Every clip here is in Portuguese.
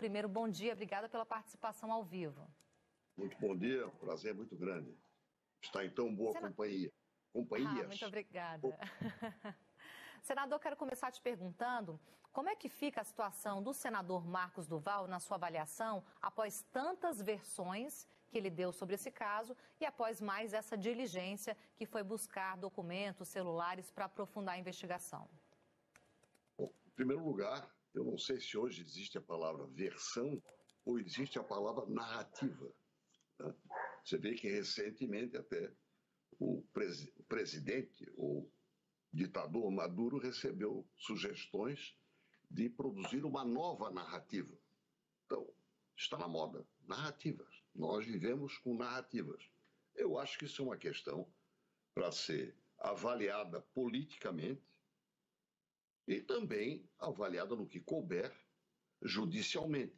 Primeiro, bom dia, obrigada pela participação ao vivo. Muito bom dia, prazer muito grande. Está em tão boa companhia. Muito obrigada. Senador, quero começar te perguntando como é que fica a situação do senador Marcos Duval na sua avaliação após tantas versões que ele deu sobre esse caso e após mais essa diligência que foi buscar documentos, celulares para aprofundar a investigação. Bom, em primeiro lugar, eu não sei se hoje existe a palavra versão ou existe a palavra narrativa. Né? Você vê que recentemente até o presidente, o ditador Maduro, recebeu sugestões de produzir uma nova narrativa. Então, está na moda, narrativas. Nós vivemos com narrativas. Eu acho que isso é uma questão para ser avaliada politicamente e também avaliada no que couber judicialmente.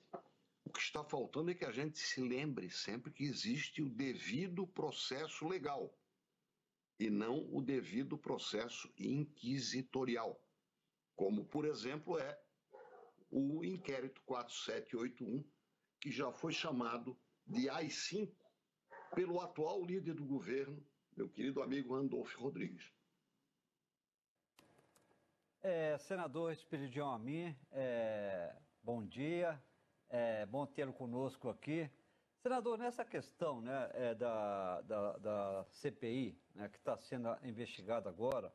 O que está faltando é que a gente se lembre sempre que existe o devido processo legal e não o devido processo inquisitorial, como, por exemplo, é o inquérito 4781, que já foi chamado de AI-5 pelo atual líder do governo, meu querido amigo Randolfo Rodrigues. Senador Esperidião Amin, bom dia, bom tê-lo conosco aqui. Senador, nessa questão, né, da CPI, né, que está sendo investigada agora,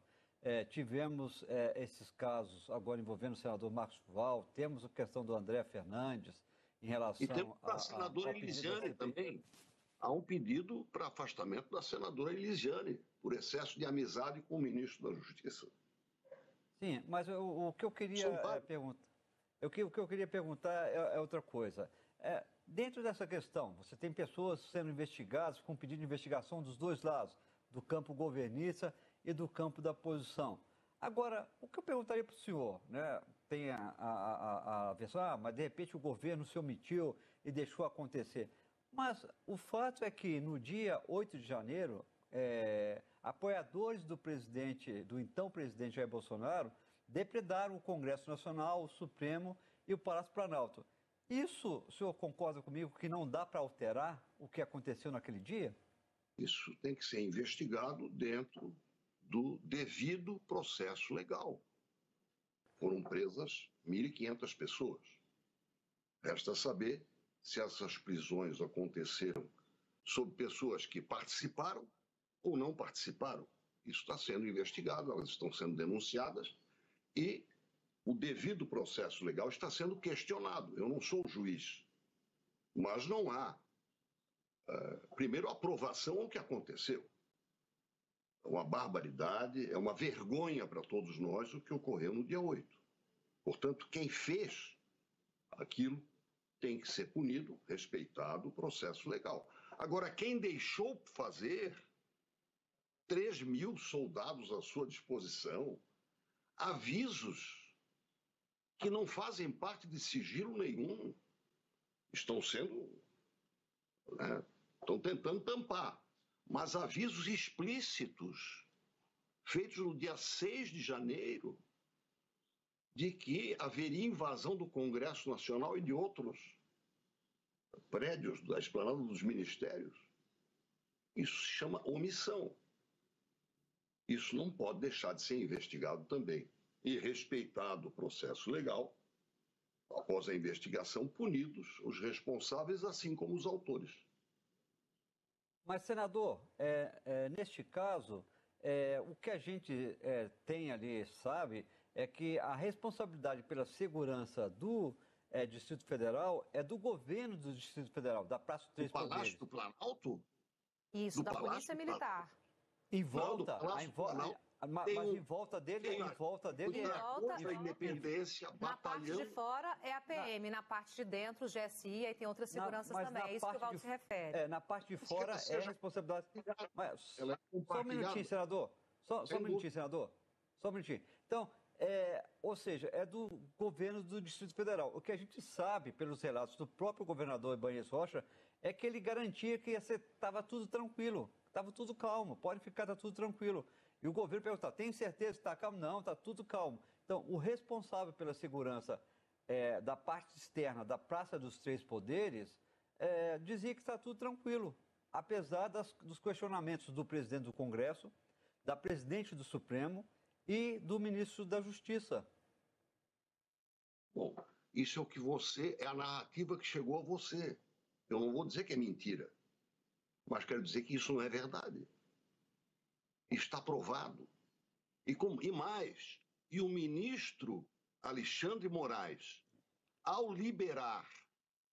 tivemos esses casos agora envolvendo o senador Marcos Duval, temos a questão do André Fernandes em relação e temos a senadora Elisiane também. Há um pedido para afastamento da senadora Elisiane por excesso de amizade com o ministro da Justiça. Sim, mas o que eu queria perguntar, o que eu queria perguntar é outra coisa. Dentro dessa questão, você tem pessoas sendo investigadas com pedido de investigação dos dois lados, do campo governista e do campo da oposição. Agora, o que eu perguntaria para o senhor, né? Tem a versão, mas de repente o governo se omitiu e deixou acontecer. Mas o fato é que no dia 8 de janeiro, apoiadores do então presidente Jair Bolsonaro depredaram o Congresso Nacional, o Supremo e o Palácio Planalto. Isso, o senhor concorda comigo que não dá para alterar o que aconteceu naquele dia? Isso tem que ser investigado dentro do devido processo legal. Foram presas 1.500 pessoas. Resta saber se essas prisões aconteceram sob pessoas que participaram ou não participaram. Isso está sendo investigado, elas estão sendo denunciadas e o devido processo legal está sendo questionado. Eu não sou juiz, mas não há, primeiro, aprovação ao que aconteceu. É uma barbaridade, é uma vergonha para todos nós o que ocorreu no dia 8. Portanto, quem fez aquilo tem que ser punido, respeitado o processo legal. Agora, quem deixou fazer 3.000 soldados à sua disposição, avisos que não fazem parte de sigilo nenhum, estão tentando tampar, mas avisos explícitos, feitos no dia 6 de janeiro, de que haveria invasão do Congresso Nacional e de outros prédios da esplanada dos ministérios. Isso se chama omissão. Isso não pode deixar de ser investigado também. E respeitado o processo legal, após a investigação, punidos os responsáveis, assim como os autores. Mas, senador, neste caso, o que a gente tem ali, sabe, é que a responsabilidade pela segurança do Distrito Federal é do governo do Distrito Federal, da Praça 3 Poderes. Do Palácio do Planalto? Isso, da Polícia Militar. Em volta, mas em volta dele, a independência, na parte de fora é a PM, na parte de dentro, o GSI, e tem outras seguranças também, é isso que o Valdo se refere. Na parte de fora é a responsabilidade. Mas, só um minutinho, senador. Só um minutinho, senador. Só um minutinho. Então, ou seja, é do governo do Distrito Federal. O que a gente sabe, pelos relatos do próprio governador Ibanez Rocha, é que ele garantia que estava tudo tranquilo, estava tudo calmo, pode ficar, está tudo tranquilo. E o governo perguntava, tem certeza que está calmo? Não, está tudo calmo. Então, o responsável pela segurança da parte externa da Praça dos Três Poderes, dizia que está tudo tranquilo, apesar dos questionamentos do presidente do Congresso, da presidente do Supremo e do ministro da Justiça. Bom, isso é o que é a narrativa que chegou a você. Eu não vou dizer que é mentira, mas quero dizer que isso não é verdade. Está provado. E mais, o ministro Alexandre Moraes, ao liberar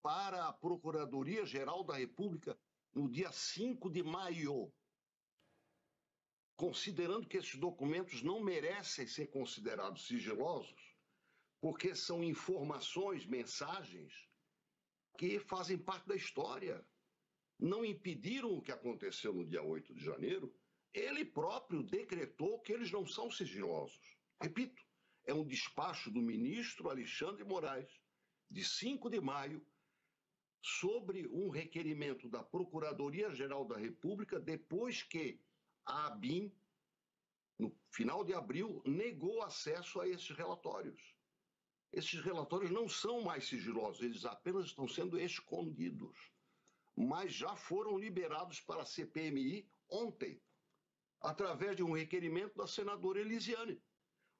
para a Procuradoria-Geral da República no dia 5 de maio, considerando que esses documentos não merecem ser considerados sigilosos, porque são informações, mensagens que fazem parte da história. Não impediram o que aconteceu no dia 8 de janeiro, ele próprio decretou que eles não são sigilosos. Repito, é um despacho do ministro Alexandre Moraes, de 5 de maio, sobre um requerimento da Procuradoria-Geral da República, depois que a ABIN, no final de abril, negou acesso a esses relatórios. Esses relatórios não são mais sigilosos, eles apenas estão sendo escondidos. Mas já foram liberados para a CPMI ontem, através de um requerimento da senadora Elisiane.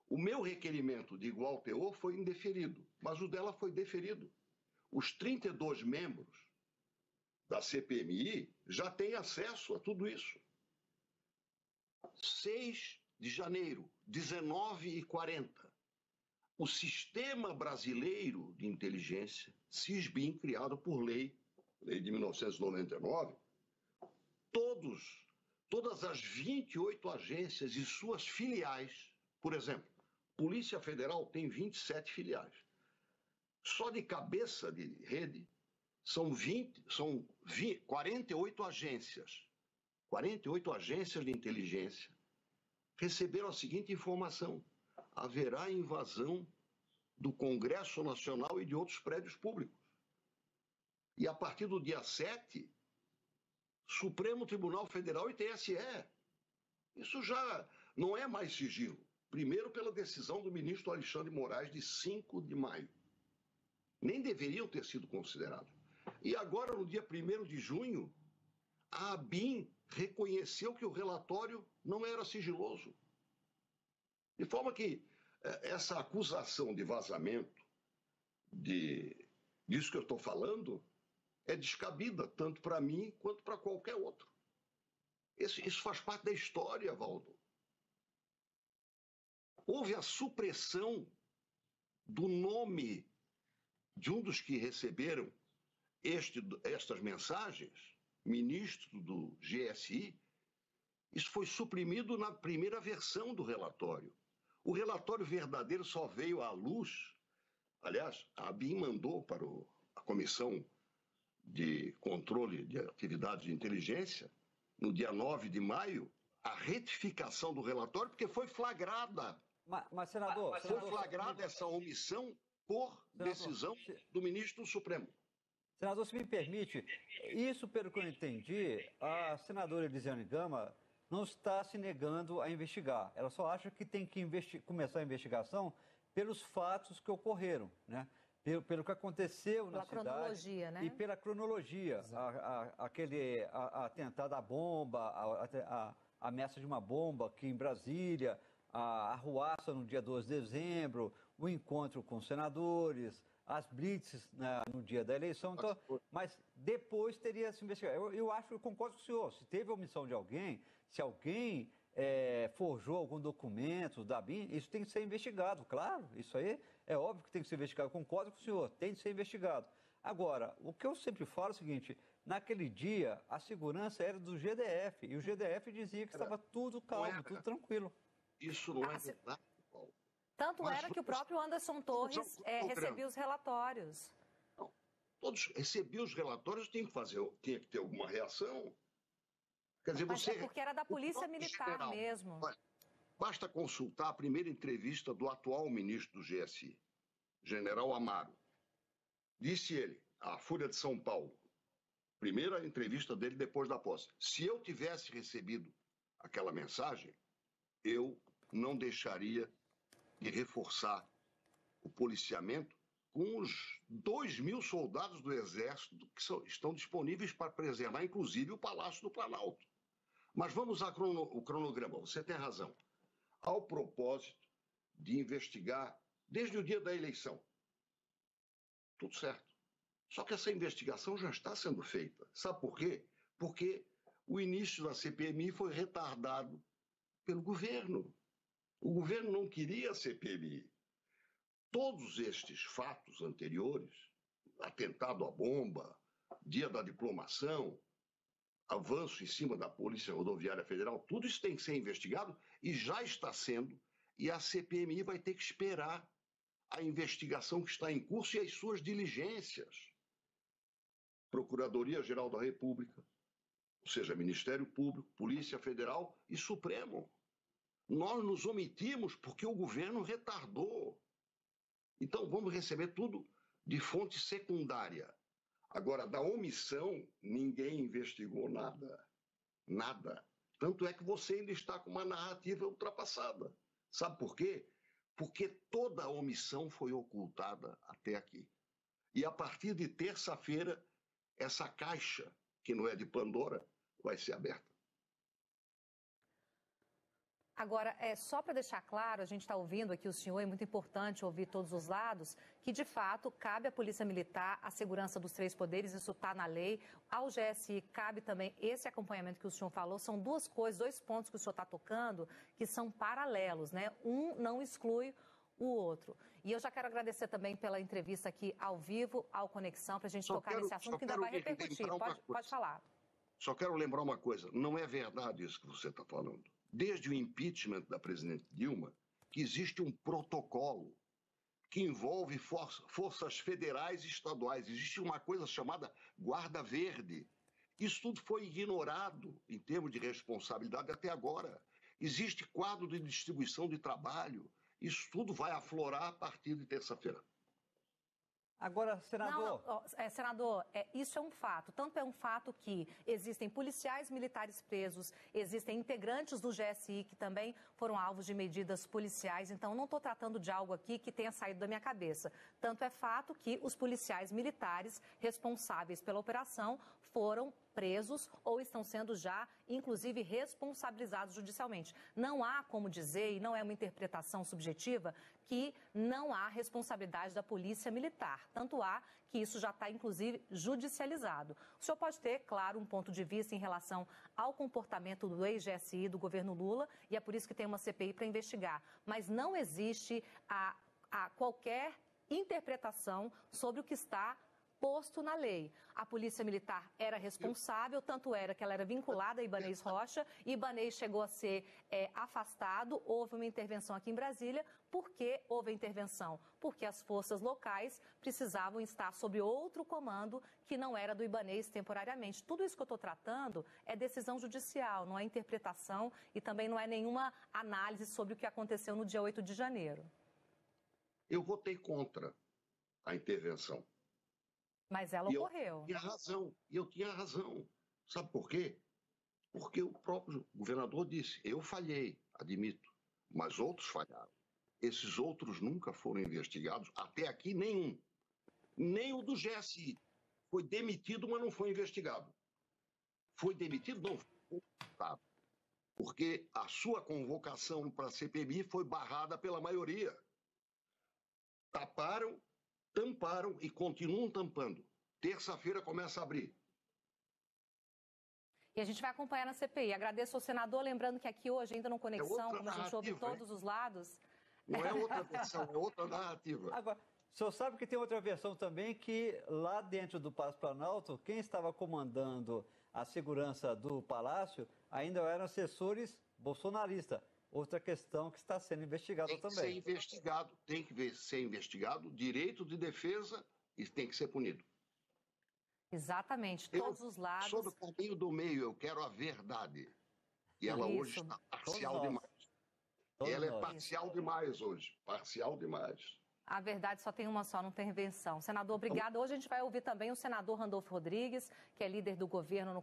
O meu requerimento de igual teor foi indeferido, mas o dela foi deferido. Os 32 membros da CPMI já têm acesso a tudo isso. 6 de janeiro, 19h40. O Sistema Brasileiro de Inteligência, SISBIN, criado por lei de 1999, todas as 28 agências e suas filiais, por exemplo, Polícia Federal tem 27 filiais. Só de cabeça de rede são 48 agências. 48 agências de inteligência receberam a seguinte informação: haverá invasão do Congresso Nacional e de outros prédios públicos. E a partir do dia 7, Supremo Tribunal Federal e TSE. Isso já não é mais sigilo. Primeiro, pela decisão do ministro Alexandre Moraes, de 5 de maio. Nem deveriam ter sido considerados. E agora, no dia 1º de junho, a ABIN reconheceu que o relatório não era sigiloso. De forma que essa acusação de vazamento, disso que eu estou falando, é descabida, tanto para mim quanto para qualquer outro. Isso faz parte da história, Valdo. Houve a supressão do nome de um dos que receberam estas mensagens, ministro do GSI. Isso foi suprimido na primeira versão do relatório. O relatório verdadeiro só veio à luz. Aliás, a ABIN mandou para a Comissão de Controle de Atividades de Inteligência, no dia 9 de maio, a retificação do relatório, porque foi flagrada. Mas senador... Foi flagrada essa omissão por decisão do ministro do Supremo. Senador, se me permite, isso, pelo que eu entendi, a senadora Elisiane Gama não está se negando a investigar. Ela só acha que tem que começar a investigação pelos fatos que ocorreram, né? Pelo que aconteceu na cidade. Pela cronologia, né? E pela cronologia. Aquele atentado à bomba, a ameaça de uma bomba aqui em Brasília, a arruaça no dia 2 de dezembro, o encontro com senadores, as blitzes no dia da eleição. Então, mas depois teria se investigado. Eu concordo com o senhor. Se teve omissão de alguém, se alguém forjou algum documento da ABIN, isso tem que ser investigado, claro. Isso aí é óbvio que tem que ser investigado. Concordo com o senhor, tem que ser investigado. Agora, o que eu sempre falo é o seguinte: naquele dia, a segurança era do GDF, e o GDF dizia que estava tudo calmo, tudo tranquilo. Isso não é verdade, Paulo. Tanto era que o próprio Anderson Torres recebia os relatórios. Não, todos recebiam os relatórios, tinha que ter alguma reação. Quer dizer, mas é porque era da Polícia Militar general, mesmo. Basta consultar a primeira entrevista do atual ministro do GSI, General Amaro. Disse ele, à Folha de São Paulo, primeira entrevista dele depois da posse: se eu tivesse recebido aquela mensagem, eu não deixaria de reforçar o policiamento com os 2.000 soldados do Exército que estão disponíveis para preservar, inclusive, o Palácio do Planalto. Mas vamos ao cronograma, você tem razão. Ao propósito de investigar desde o dia da eleição. Tudo certo. Só que essa investigação já está sendo feita. Sabe por quê? Porque o início da CPMI foi retardado pelo governo. O governo não queria a CPMI. Todos estes fatos anteriores, atentado à bomba, dia da diplomação, avanço em cima da Polícia Rodoviária Federal, tudo isso tem que ser investigado e já está sendo, e a CPMI vai ter que esperar a investigação que está em curso e as suas diligências. Procuradoria-Geral da República, ou seja, Ministério Público, Polícia Federal e Supremo. Nós nos omitimos porque o governo retardou. Então, vamos receber tudo de fonte secundária. Agora, da omissão, ninguém investigou nada. Nada. Tanto é que você ainda está com uma narrativa ultrapassada. Sabe por quê? Porque toda a omissão foi ocultada até aqui. E a partir de terça-feira, essa caixa, que não é de Pandora, vai ser aberta. Agora, só para deixar claro, a gente está ouvindo aqui o senhor, é muito importante ouvir todos os lados, que de fato cabe à Polícia Militar a segurança dos três poderes, isso está na lei. Ao GSI cabe também esse acompanhamento que o senhor falou, são duas coisas, dois pontos que o senhor está tocando, que são paralelos, né? Um não exclui o outro. E eu já quero agradecer também pela entrevista aqui ao vivo, ao Conexão, para a gente tocar nesse assunto que ainda vai repercutir. Pode falar. Só quero lembrar uma coisa, não é verdade isso que você está falando. Desde o impeachment da presidente Dilma, que existe um protocolo que envolve forças federais e estaduais. Existe uma coisa chamada Guarda Verde. Isso tudo foi ignorado em termos de responsabilidade até agora. Existe quadro de distribuição de trabalho. Isso tudo vai aflorar a partir de terça-feira. Agora, senador... Senador, isso é um fato. Tanto é um fato que existem policiais militares presos, existem integrantes do GSI que também foram alvos de medidas policiais. Então, não estou tratando de algo aqui que tenha saído da minha cabeça. Tanto é fato que os policiais militares responsáveis pela operação foram presos ou estão sendo já, inclusive, responsabilizados judicialmente. Não há como dizer, e não é uma interpretação subjetiva, que não há responsabilidade da Polícia Militar. Tanto há que isso já está, inclusive, judicializado. O senhor pode ter, claro, um ponto de vista em relação ao comportamento do ex-GSI, do governo Lula, e é por isso que tem uma CPI para investigar. Mas não existe qualquer interpretação sobre o que está posto na lei. A Polícia Militar era responsável, tanto era que ela era vinculada a Ibanez Rocha, Ibanez chegou a ser afastado, houve uma intervenção aqui em Brasília. Por que houve a intervenção? Porque as forças locais precisavam estar sob outro comando que não era do Ibanez temporariamente. Tudo isso que eu estou tratando é decisão judicial, não é interpretação e também não é nenhuma análise sobre o que aconteceu no dia 8 de janeiro. Eu votei contra a intervenção. Mas ela ocorreu. Eu tinha razão. Sabe por quê? Porque o próprio governador disse, eu falhei, admito, mas outros falharam. Esses outros nunca foram investigados, até aqui nenhum. Nem o do GSI. Foi demitido, mas não foi investigado. Foi demitido? Não, foi convocado. Porque a sua convocação para a CPMI foi barrada pela maioria. Tamparam e continuam tampando. Terça-feira começa a abrir. E a gente vai acompanhar na CPI. Agradeço ao senador, lembrando que aqui hoje, ainda no Conexão, como a gente ouve todos os lados... Não é outra versão, é outra narrativa. Agora, o senhor sabe que tem outra versão também, que lá dentro do Palácio Planalto, quem estava comandando a segurança do Palácio ainda eram assessores bolsonaristas. Outra questão que está sendo investigada também. Tem que ser investigado, direito de defesa e tem que ser punido. Exatamente, todos os lados. Sou do caminho do meio, eu quero a verdade. E ela hoje está parcial demais. Ela é parcial demais hoje, parcial demais. A verdade só tem uma só, não tem invenção. Senador, obrigado. Hoje a gente vai ouvir também o senador Randolfo Rodrigues, que é líder do governo no